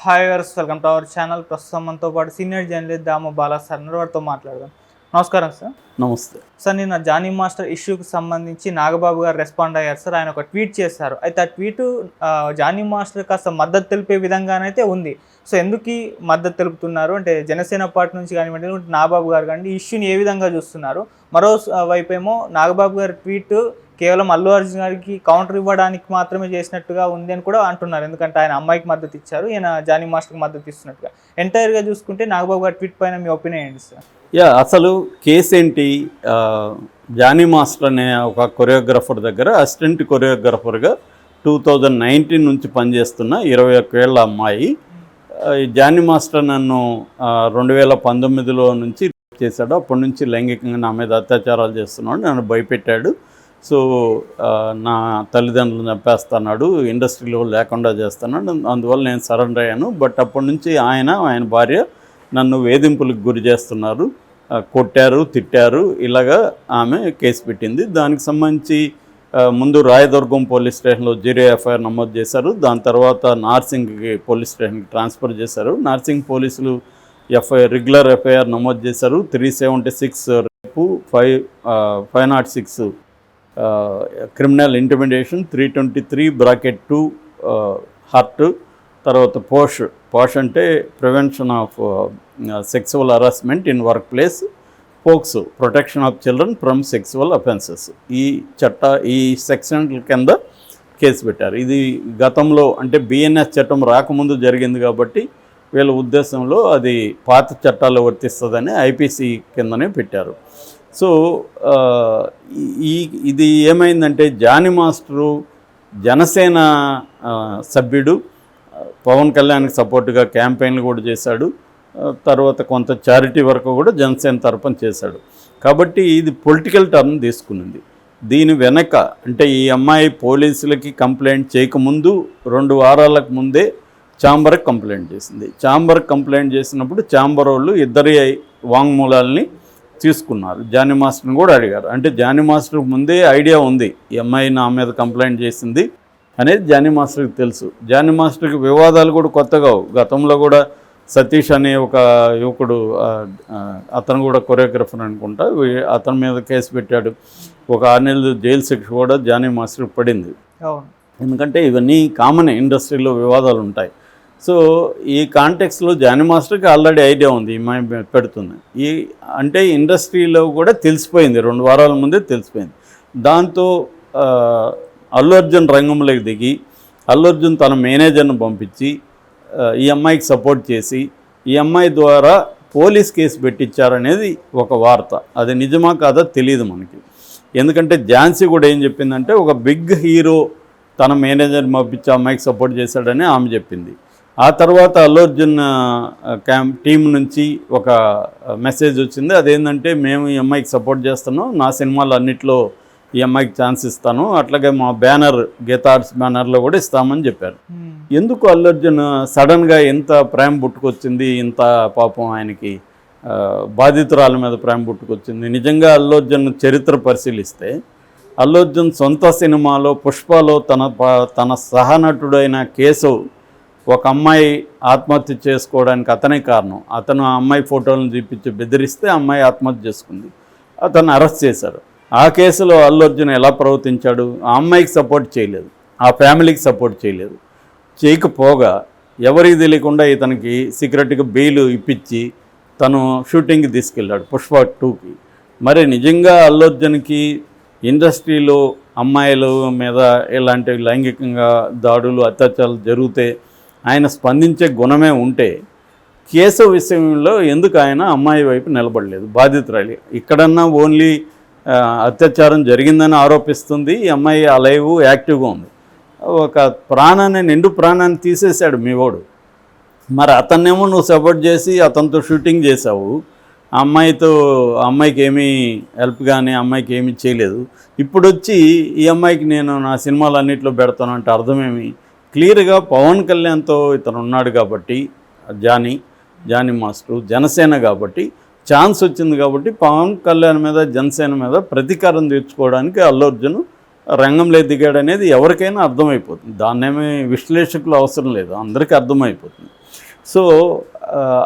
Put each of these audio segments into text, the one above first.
Hi guys, welcome to our channel. ప్రస్తుతం మనతో పాటు senior journalist Damu Bala sir వారితో మాట్లాడదాం. నమస్కారం సార్. నమస్తే సార్, నిన్న జానీ మాస్టర్ ఇష్యూకి సంబంధించి నాగబాబు గారు రెస్పాండ్ అయ్యారు సార్. ఆయన ఒక ట్వీట్ చేశారు. అయితే ఆ ట్వీట్ జానీ మాస్టర్ కాస్త మద్దతు తెలిపే విధంగానైతే ఉంది. సో ఎందుకు మద్దతు తెలుపుతున్నారు అంటే జనసేన పార్టీ నుంచి కానివ్వండి, నాగబాబు గారు కానీ ఈ ఇష్యూని ఏ విధంగా చూస్తున్నారు? మరో వైపేమో నాగబాబు గారి ట్వీట్ కేవలం అల్లు అర్జున్ గారికి కౌంటర్ ఇవ్వడానికి మాత్రమే చేసినట్టుగా ఉంది అని కూడా అంటున్నారు. ఎందుకంటే ఆయన అమ్మాయికి మద్దతు ఇచ్చారు, ఈయన జానీ మాస్టర్కి మద్దతు ఇస్తున్నట్టుగా. ఎంటైర్గా చూసుకుంటే నాగబాబు గారి ట్వీట్ పైన మీ ఒపీనియన్ ఏంటి సార్? అసలు కేసు ఏంటి? జానీ మాస్టర్ అనే ఒక కొరియోగ్రాఫర్ దగ్గర అసిస్టెంట్ కొరియోగ్రాఫర్గా 2019 నుంచి పనిచేస్తున్న 21 ఏళ్ళ అమ్మాయి. జానీ మాస్టర్ నన్ను 2019లో నుంచి చేశాడు. అప్పటి నుంచి లైంగికంగా నా మీద అత్యాచారాలు చేస్తున్నాడు, నన్ను భయపెట్టాడు. సో నా తల్లిదండ్రులను చంపేస్తున్నాడు, ఇండస్ట్రీలో లేకుండా చేస్తున్నాడు, అందువల్ల నేను సరెండర్ అయ్యాను. బట్ అప్పటి నుంచి ఆయన భార్య నన్ను వేధింపులకు గురి చేస్తున్నారు, కొట్టారు, తిట్టారు, ఇలాగా ఆమె కేసు పెట్టింది. దానికి సంబంధించి ముందు రాయదుర్గం పోలీస్ స్టేషన్లో 0 ఎఫ్ఐఆర్ నమోదు చేశారు. దాని తర్వాత నార్సింగ్కి పోలీస్ స్టేషన్కి ట్రాన్స్ఫర్ చేశారు. నార్సింగ్ పోలీసులు రెగ్యులర్ ఎఫ్ఐఆర్ నమోదు చేశారు. 376 రేపు, 506 క్రిమినల్ ఇంటిమిడేషన్, 323(2) హర్ట్, తర్వాత పోష్ అంటే prevention of sexual harassment in work place, POCSO protection of children from sexual offences. ఈ సెక్షన్ల కింద కేసు పెట్టారు. ఇది గతంలో అంటే బిఎన్ఎస్ చట్టం రాకముందు జరిగింది కాబట్టి వీళ్ళ ఉద్దేశంలో అది పాత చట్టాలు వర్తిస్తుందని ఐపీసీ కిందనే పెట్టారు. సో ఇది ఏమైందంటే జానీ మాస్టరు జనసేన సభ్యుడు, పవన్ కళ్యాణ్కి సపోర్టుగా క్యాంపెయిన్లు కూడా చేశాడు. తర్వాత కొంత చారిటీ వర్క్ కూడా జనసేన తరపున చేశాడు. కాబట్టి ఇది పొలిటికల్ టర్న్ తీసుకునింది. దీని వెనక అంటే ఈ అమ్మాయి పోలీసులకి కంప్లైంట్ చేయకముందు 2 వారాలకు ముందే ఛాంబర్కి కంప్లైంట్ చేసింది. ఛాంబర్కి కంప్లైంట్ చేసినప్పుడు ఛాంబర్ వాళ్ళు ఇద్దరి వాంగ్మూలాల్ని తీసుకున్నారు. జానీ మాస్టర్ని కూడా అడిగారు. అంటే జానీ మాస్టర్కి ముందే ఐడియా ఉంది ఈ అమ్మాయి నా మీద కంప్లైంట్ చేసింది అనేది జానీ మాస్టర్కి తెలుసు. జానీ మాస్టర్కి వివాదాలు కూడా కొత్తగా, గతంలో కూడా సతీష్ అనే ఒక యువకుడు, అతను కూడా కొరియోగ్రఫర్ అనుకుంటా, అతని మీద కేసు పెట్టాడు. ఒక 6 నెలలు జైలు శిక్ష కూడా జానీ మాస్టర్కి పడింది. ఎందుకంటే ఇవన్నీ కామన్, ఇండస్ట్రీలో వివాదాలు ఉంటాయి. సో ఈ కాంటెక్స్లో జానీ మాస్టర్కి ఆల్రెడీ ఐడియా ఉంది ఈ పెడుతుంది. అంటే ఇండస్ట్రీలో కూడా తెలిసిపోయింది, 2 వారాల ముందే తెలిసిపోయింది. దాంతో అల్లు అర్జున్ రంగంలోకి దిగి అల్లు అర్జున్ తన మేనేజర్ను పంపించి ఈ అమ్మాయికి సపోర్ట్ చేసి ఈ అమ్మాయి ద్వారా పోలీస్ కేసు పెట్టించారనేది ఒక వార్త. అది నిజమా కాదా తెలియదు మనకి. ఎందుకంటే ఝాన్సీ కూడా ఏం చెప్పిందంటే ఒక బిగ్ హీరో తన మేనేజర్ని పంపించి అమ్మాయికి సపోర్ట్ చేశాడని ఆమె చెప్పింది. ఆ తర్వాత అల్లు అర్జున్ టీం నుంచి ఒక మెసేజ్ వచ్చింది. అదేంటంటే మేము ఈ అమ్మాయికి సపోర్ట్ చేస్తున్నాం, నా సినిమాలు అన్నిట్లో ఈ అమ్మాయికి ఛాన్స్ ఇస్తాను, అట్లాగే మా బ్యానర్ గీతా ఆర్ట్స్ బ్యానర్లో కూడా ఇస్తామని చెప్పారు. ఎందుకు అల్లు అర్జున్ సడన్గా ఇంత ప్రేమ పుట్టుకొచ్చింది, ఇంత పాపం ఆయనకి బాధితురాల మీద ప్రేమ పుట్టుకొచ్చింది? నిజంగా అల్లు అర్జున్ చరిత్ర పరిశీలిస్తే అల్లు అర్జున్ సొంత సినిమాలో పుష్పలో తన సహనటుడైన కేశవ్ ఒక అమ్మాయి ఆత్మహత్య చేసుకోవడానికి అతనే కారణం. అతను ఆ అమ్మాయి ఫోటోలను చూపించి బెదిరిస్తే అమ్మాయి ఆత్మహత్య చేసుకుంది. అతను అరెస్ట్ చేశారు. ఆ కేసులో అల్లు అర్జున్ ఎలా ప్రవర్తించాడు? ఆ అమ్మాయికి సపోర్ట్ చేయలేదు, ఆ ఫ్యామిలీకి సపోర్ట్ చేయలేదు. చేయకపోగా ఎవరికి తెలియకుండా ఇతనికి సీక్రెట్గా బెయిల్ ఇప్పించి తను షూటింగ్కి తీసుకెళ్ళాడు పుష్ప 2కి. మరి నిజంగా అల్లు అర్జున్కి ఇండస్ట్రీలో అమ్మాయిల మీద ఇలాంటి లైంగికంగా దాడులు, అత్యాచారాలు జరిగితే ఆయన స్పందించే గుణమే ఉంటే కేసు విషయంలో ఎందుకు ఆయన అమ్మాయి వైపు నిలబడలేదు? బాధితురాలి ఇక్కడన్నా ఓన్లీ అత్యాచారం జరిగిందని ఆరోపిస్తుంది, ఈ అమ్మాయి ఆ లైవ్ యాక్టివ్గా ఉంది. ఒక నిండు ప్రాణాన్ని తీసేశాడు మీ వాడు. మరి అతన్నేమో నువ్వు సపోర్ట్ చేసి అతనితో షూటింగ్ చేసావు, అమ్మాయికి ఏమీ హెల్ప్ కానీ అమ్మాయికి ఏమీ చేయలేదు. ఇప్పుడు వచ్చి ఈ అమ్మాయికి నేను నా సినిమాలు అన్నింటిలో పెడతాను అంటే అర్థమేమి? క్లియర్గా పవన్ కళ్యాణ్తో ఇతను ఉన్నాడు కాబట్టి, జానీ మాస్టరు జనసేన కాబట్టి ఛాన్స్ వచ్చింది కాబట్టి పవన్ కళ్యాణ్ మీద జనసేన మీద ప్రతీకారం తీర్చుకోవడానికి అల్లు అర్జున్ రంగంలో దిగాడనేది ఎవరికైనా అర్థమైపోతుంది. దాన్నేమీ విశ్లేషకులు అవసరం లేదు, అందరికీ అర్థమైపోతుంది. సో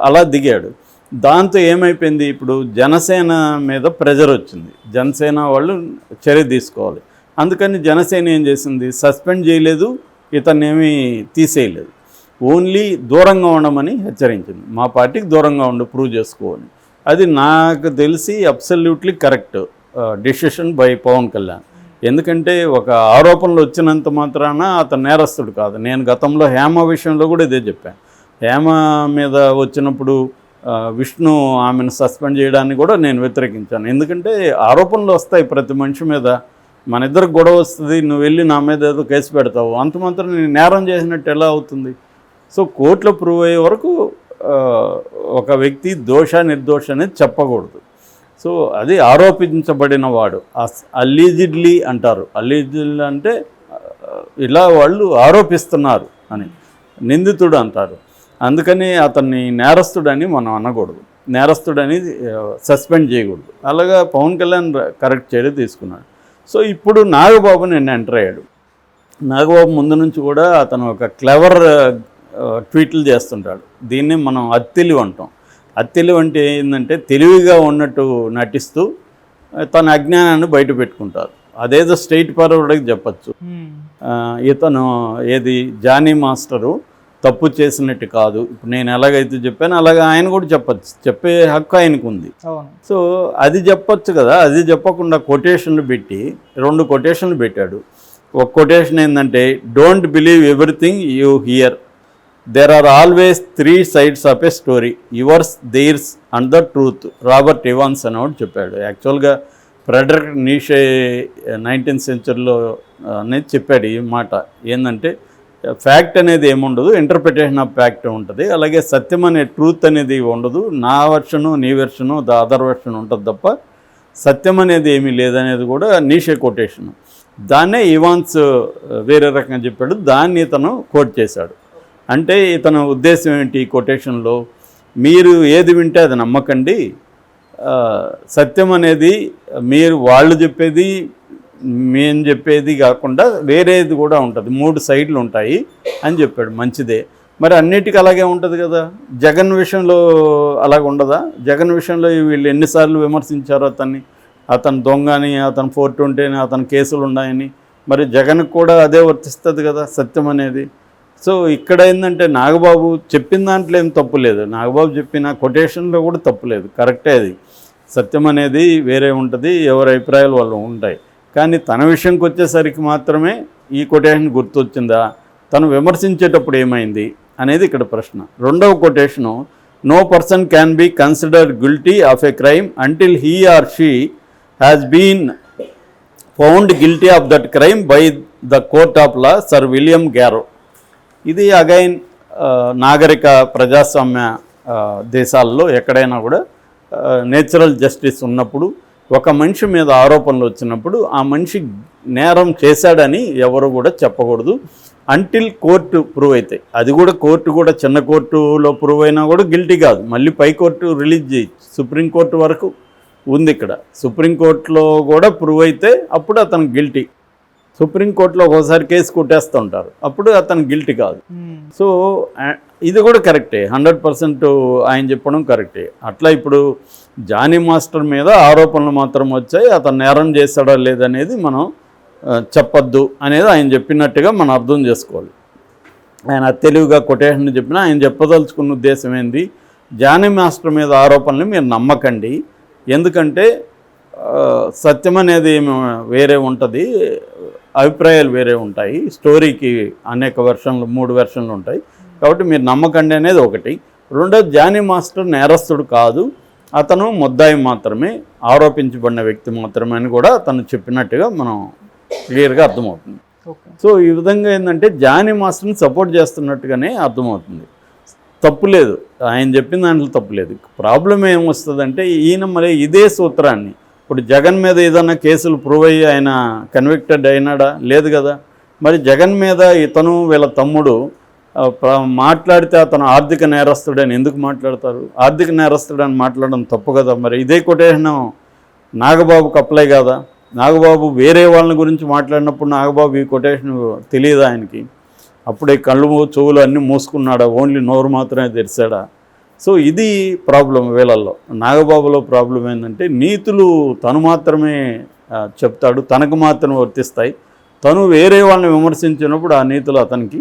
అలా దిగాడు. దాంతో ఏమైపోయింది, ఇప్పుడు జనసేన మీద ప్రెజర్ వచ్చింది, జనసేన వాళ్ళు చర్య తీసుకోవాలి. అందుకని జనసేన ఏం చేసింది, సస్పెండ్ చేయలేదు, ఇతన్ని ఏమీ తీసేయలేదు, ఓన్లీ దూరంగా ఉండమని హెచ్చరించింది. మా పార్టీకి దూరంగా ఉండి ప్రూవ్ చేసుకోవాలి. అది నాకు తెలిసి absolutely correct decision by Pawan Kalyan. ఎందుకంటే ఒక ఆరోపణలు వచ్చినంత మాత్రాన అతను నేరస్తుడు కాదు. నేను గతంలో హేమ విషయంలో కూడా ఇదే చెప్పాను. హేమ మీద వచ్చినప్పుడు విష్ణు ఆమెను సస్పెండ్ చేయడాన్ని కూడా నేను వ్యతిరేకించాను. ఎందుకంటే ఆరోపణలు వస్తాయి ప్రతి మనిషి మీద, మన ఇద్దరికి గొడవ వస్తుంది, నువ్వు వెళ్ళి నా మీద ఏదో కేసు పెడతావు, అంత మాత్రం నేను నేరం చేసినట్టు ఎలా అవుతుంది? సో కోర్టులో ప్రూవ్ అయ్యే వరకు ఒక వ్యక్తి దోష నిర్దోష అనేది చెప్పకూడదు. సో అది ఆరోపించబడిన వాడు, అలీజిడ్లీ అంటారు. అలీజిడ్లీ అంటే ఇలా వాళ్ళు ఆరోపిస్తున్నారు అని, నిందితుడు అంటారు. అందుకని అతన్ని నేరస్తుడని మనం అనకూడదు, నేరస్తుడని సస్పెండ్ చేయకూడదు. అలాగా పవన్ కళ్యాణ్ కరెక్ట్ చర్య తీసుకున్నాడు. సో ఇప్పుడు నాగబాబు నిన్న ఎంటర్ అయ్యాడు. నాగబాబు ముందు నుంచి కూడా అతను ఒక క్లెవర్ ట్వీట్లు చేస్తుంటాడు. దీన్ని మనం అత్తెలివి అంటాం. అత్తెలివి అంటే ఏంటంటే తెలివిగా ఉన్నట్టు నటిస్తూ తన అజ్ఞానాన్ని బయట పెట్టుకుంటారు. అదేదో స్ట్రైట్ ఫార్వర్డ్కి చెప్పచ్చు. ఇతను ఏది జానీ మాస్టరు తప్పు చేసినట్టు కాదు, ఇప్పుడు నేను ఎలాగైతే చెప్పాను అలాగే ఆయన కూడా చెప్పచ్చు, చెప్పే హక్కు ఆయనకు ఉంది. సో అది చెప్పచ్చు కదా, అది చెప్పకుండా కొటేషన్లు పెట్టి 2 కొటేషన్లు పెట్టాడు. ఒక కొటేషన్ ఏంటంటే, don't believe everything you hear, there are always 3 sides of a story, yours, theirs and the truth, Robert Evans అని చెప్పాడు. యాక్చువల్గా ఫ్రెడరిక్ నీషే 19th centuryలో అనేది చెప్పాడు ఈ మాట. ఏంటంటే ఫ్యాక్ట్ అనేది ఏముండదు, ఇంటర్ప్రిటేషన్ ఆఫ్ ఫ్యాక్ట్ ఉంటుంది, అలాగే సత్యం అనే ట్రూత్ అనేది ఉండదు, నా వెర్షను నీ వెర్షను ద అదర్ వెర్షన్ ఉంటుంది తప్ప సత్యం అనేది ఏమీ లేదనేది కూడా నీషే కొటేషన్. దాన్నే ఇవాన్స్ వేరే రకంగా చెప్పాడు, దాన్ని ఇతను కోట్ చేశాడు. అంటే ఇతను ఉద్దేశం ఏంటి ఈ కొటేషన్లో, మీరు ఏది వింటే అది నమ్మకండి, సత్యం అనేది మీరు వాళ్ళు చెప్పేది మేము చెప్పేది కాకుండా వేరేది కూడా ఉంటుంది, 3 sides ఉంటాయి అని చెప్పాడు. మంచిదే, మరి అన్నిటికీ అలాగే ఉంటుంది కదా. జగన్ విషయంలో అలాగ ఉండదా? జగన్ విషయంలో వీళ్ళు ఎన్నిసార్లు విమర్శించారు అతన్ని, అతను దొంగ అని, అతను 420 అని, అతని కేసులు ఉన్నాయని. మరి జగన్కి కూడా అదే వర్తిస్తుంది కదా సత్యం అనేది. సో ఇక్కడ ఏంటంటే నాగబాబు చెప్పిన దాంట్లో ఏం తప్పు లేదు, నాగబాబు చెప్పిన కొటేషన్లో కూడా తప్పు లేదు, కరెక్టే. అది సత్యం అనేది వేరే ఉంటుంది, ఎవరి అభిప్రాయాలు వాళ్ళు ఉంటాయి. కానీ తన విషయంకి వచ్చేసరికి మాత్రమే ఈ కొటేషన్ గుర్తొచ్చిందా, తను విమర్శించేటప్పుడు ఏమైంది అనేది ఇక్కడ ప్రశ్న. 2వ quotation, no person can be considered guilty of a crime until he or she has been found guilty of that crime by the court of law, sir William Garrow. ఇది అగైన్ నాగరిక ప్రజాస్వామ్య దేశాల్లో ఎక్కడైనా కూడా నేచురల్ జస్టిస్ ఉన్నప్పుడు, ఒక మనిషి మీద ఆరోపణలు వచ్చినప్పుడు ఆ మనిషి నేరం చేశాడని ఎవరు కూడా చెప్పకూడదు అంటిల్ కోర్టు ప్రూవ్ అయితే. అది కూడా కోర్టు కూడా చిన్న కోర్టులో ప్రూవ్ అయినా కూడా గిల్టీ కాదు, మళ్ళీ పై కోర్టు రిలీజ్ చేయొచ్చు. సుప్రీంకోర్టు వరకు ఉంది ఇక్కడ, సుప్రీంకోర్టులో కూడా ప్రూవ్ అయితే అప్పుడు అతను గిల్టీ. సుప్రీంకోర్టులో ఒక్కోసారి కేసు కొట్టేస్తూ ఉంటారు, అప్పుడు అతను గిల్టీ కాదు. సో ఇది కూడా కరెక్టే, 100% ఆయన చెప్పడం కరెక్టే. అట్లా ఇప్పుడు జానీ మాస్టర్ మీద ఆరోపణలు మాత్రం వచ్చాయి, అతను నేరం చేశాడా లేదనేది మనం చెప్పొద్దు అనేది ఆయన చెప్పినట్టుగా మనం అర్థం చేసుకోవాలి. ఆయన తెలివిగా కొటేషన్ చెప్పినా ఆయన చెప్పదలుచుకున్న ఉద్దేశం ఏంది, జానీ మాస్టర్ మీద ఆరోపణలు మీరు నమ్మకండి, ఎందుకంటే సత్యం అనేది వేరే ఉంటుంది, అభిప్రాయాలు వేరే ఉంటాయి, స్టోరీకి అనేక వెర్షన్లు 3 వెర్షన్లు ఉంటాయి, కాబట్టి మీరు నమ్మకండి అనేది ఒకటి. 2వది, జానీ మాస్టర్ నేరస్తుడు కాదు, అతను ముద్దాయి మాత్రమే, ఆరోపించబడిన వ్యక్తి మాత్రమే అని కూడా అతను చెప్పినట్టుగా మనం క్లియర్గా అర్థమవుతుంది. సో ఈ విధంగా ఏంటంటే జానీ మాస్టర్ని సపోర్ట్ చేస్తున్నట్టుగానే అర్థమవుతుంది. తప్పులేదు, ఆయన చెప్పిన దాంట్లో తప్పులేదు. ప్రాబ్లం ఏమొస్తుందంటే ఈయన మరి ఇదే సూత్రాన్ని ఇప్పుడు జగన్ మీద ఏదైనా కేసులు ప్రూవ్ అయ్యి ఆయన కన్విక్టెడ్ అయినాడా? లేదు కదా. మరి జగన్ మీద ఇతను వీళ్ళ తమ్ముడు మాట్లాడితే అతను ఆర్థిక నేరస్తుడని ఎందుకు మాట్లాడతారు? ఆర్థిక నేరస్తుడని మాట్లాడడం తప్పు కదా. మరి ఇదే కొటేషన్ నాగబాబుకి అప్లై కదా. నాగబాబు వేరే వాళ్ళని గురించి మాట్లాడినప్పుడు నాగబాబు ఈ కొటేషన్ తెలియదు ఆయనకి. అప్పుడే కళ్ళు చెవులు అన్నీ మూసుకున్నాడా, ఓన్లీ నోరు మాత్రమే తెరిచాడా? సో ఇది ప్రాబ్లం వీళ్ళల్లో. నాగబాబులో ప్రాబ్లం ఏంటంటే నీతులు తను మాత్రమే చెప్తాడు, తనకు మాత్రమే వర్తిస్తాయి. తను వేరే వాళ్ళని విమర్శించినప్పుడు ఆ నీతులు అతనికి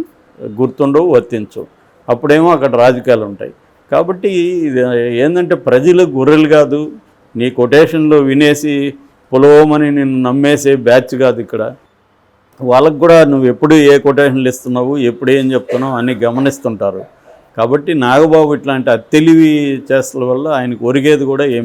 గుర్తుండవు, వర్తించవు. అప్పుడేమో అక్కడ రాజకీయాలు ఉంటాయి. కాబట్టి ఇది ఏంటంటే ప్రజలు గొర్రెలు కాదు, నీ కొటేషన్లో వినేసి పొలవమని నిన్ను నమ్మేసే బ్యాచ్ కాదు ఇక్కడ. వాళ్ళకు కూడా నువ్వు ఎప్పుడు ఏ కొటేషన్లు ఇస్తున్నావు, ఎప్పుడు ఏం చెప్తున్నావు అన్నీ గమనిస్తుంటారు. కాబట్టి నాగబాబు ఇట్లాంటి అత్తెలివి చేష్టల వల్ల ఆయనకు ఒరిగేది కూడా ఏం